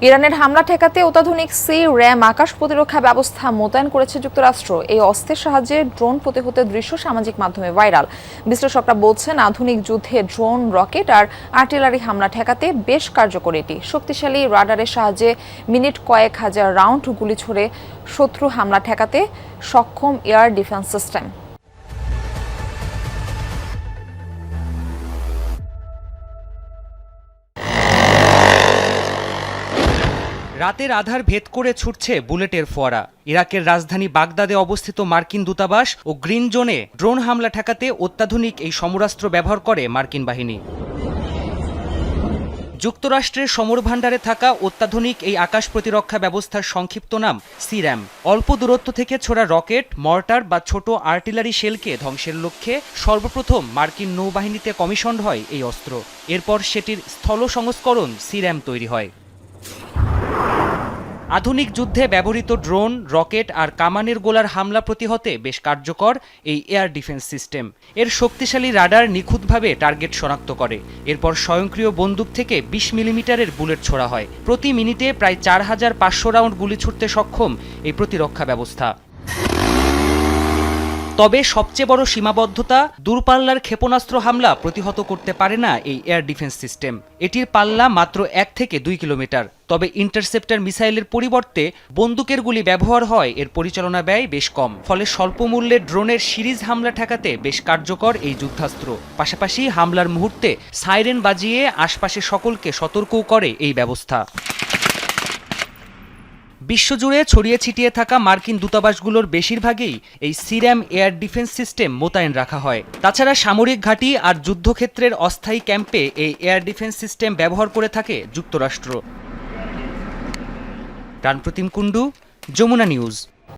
ইরানের হামলা ঠেকাতে অত্যাধুনিক সি-র্যাম আকাশ প্রতিরক্ষা ব্যবস্থা মোতায়েন করেছে যুক্তরাষ্ট্র। এই অস্ত্রের সাহায্যে ড্রোন প্রতিহতের দৃশ্য সামাজিক মাধ্যমে ভাইরাল। বিশ্লেষকরা বলছেন, আধুনিক যুদ্ধে ড্রোন, রকেট আর আর্টিলারি হামলা ঠেকাতে বেশ কার্যকর এটি। শক্তিশালী রাডারের সাহায্যে মিনিট কয়েক হাজার রাউন্ড গুলি ছুড়ে শত্রু হামলা ঠেকাতে সক্ষম এয়ার ডিফেন্স সিস্টেম। রাতের আধার ভেদ করে ছুটছে বুলেটের ফোয়ারা। ইরাকের রাজধানী বাগদাদে অবস্থিত মার্কিন দূতাবাস ও গ্রিন জোনে ড্রোন হামলা ঠেকাতে অত্যাধুনিক এই সমরাস্ত্র ব্যবহার করে মার্কিন বাহিনী। যুক্তরাষ্ট্রের সমর ভাণ্ডারে থাকা অত্যাধুনিক এই আকাশ প্রতিরক্ষা ব্যবস্থার সংক্ষিপ্ত নাম সি-র্যাম। অল্প দূরত্ব থেকে ছোড়া রকেট, মর্টার বা ছোট আর্টিলারি শেলকে ধ্বংসের লক্ষ্যে সর্বপ্রথম মার্কিন নৌবাহিনীতে কমিশন হয় এই অস্ত্র। এরপর সেটির স্থল সংস্করণ সি-র্যাম তৈরি হয়। আধুনিক যুদ্ধে ব্যবহৃত ড্রোন, রকেট আর কামানের গোলার হামলা প্রতিহতে বেশ কার্যকর এই এয়ার ডিফেন্স সিস্টেম। এর শক্তিশালী রাডার নিখুঁতভাবে টার্গেট শনাক্ত করে। এরপর স্বয়ংক্রিয় বন্দুক থেকে 20 মিলিমিটারের বুলেট ছোড়া হয়। প্রতি মিনিটে প্রায় 4500 রাউন্ড গুলি ছুড়তে সক্ষম এই প্রতিরক্ষা ব্যবস্থা। তবে সবচেয়ে বড় সীমাবদ্ধতা, দূরপাল্লার ক্ষেপণাস্ত্র হামলা প্রতিহত করতে পারে না এই এয়ার ডিফেন্স সিস্টেম। এটির পাল্লা মাত্র 1 থেকে 2 কিলোমিটার। তবে ইন্টারসেপ্টর মিসাইলের পরিবর্তে বন্দুকের গুলি ব্যবহার হয়, এর পরিচালনা ব্যয় বেশ কম। ফলে স্বল্প মূল্যে ড্রোনের সিরিজ হামলা ঠেকাতে বেশ কার্যকর এই যুদ্ধাস্ত্র। পাশাপাশি হামলার মুহূর্তে সাইরেন বাজিয়ে আশপাশে সকলকে সতর্কও করে এই ব্যবস্থা। বিশ্বজুড়ে ছড়িয়ে ছিটিয়ে থাকা মার্কিন দূতাবাসগুলোর বেশিরভাগেই এই সি-র্যাম এয়ার ডিফেন্স সিস্টেম মোতায়েন রাখা হয়। তাছাড়া সামরিক ঘাঁটি আর যুদ্ধক্ষেত্রের অস্থায়ী ক্যাম্পে এই এয়ার ডিফেন্স সিস্টেম ব্যবহার করে থাকে যুক্তরাষ্ট্র। প্রাণপ্রতিম কুণ্ডু, যমুনা নিউজ।